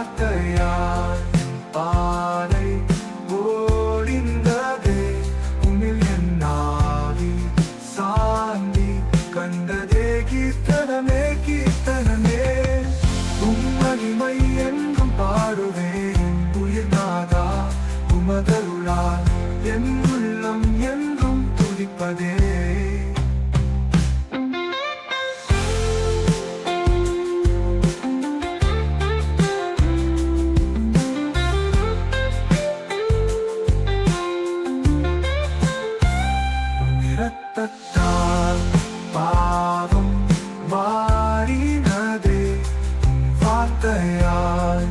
வார்த்தையால் பாதை ஓடிந்ததே உன்னில் என் ஆவி சாந்தி கண்டதே கீர்த்தனமே கீர்த்தனமே உம் மகிமை எங்கும் பாடுவேன் உயிர் நாதா உமதருளால் என் உள்ளம் என்றும் துடிப்பதே இரத்தத்தால் பாவம் மாறினதே வார்த்தையால்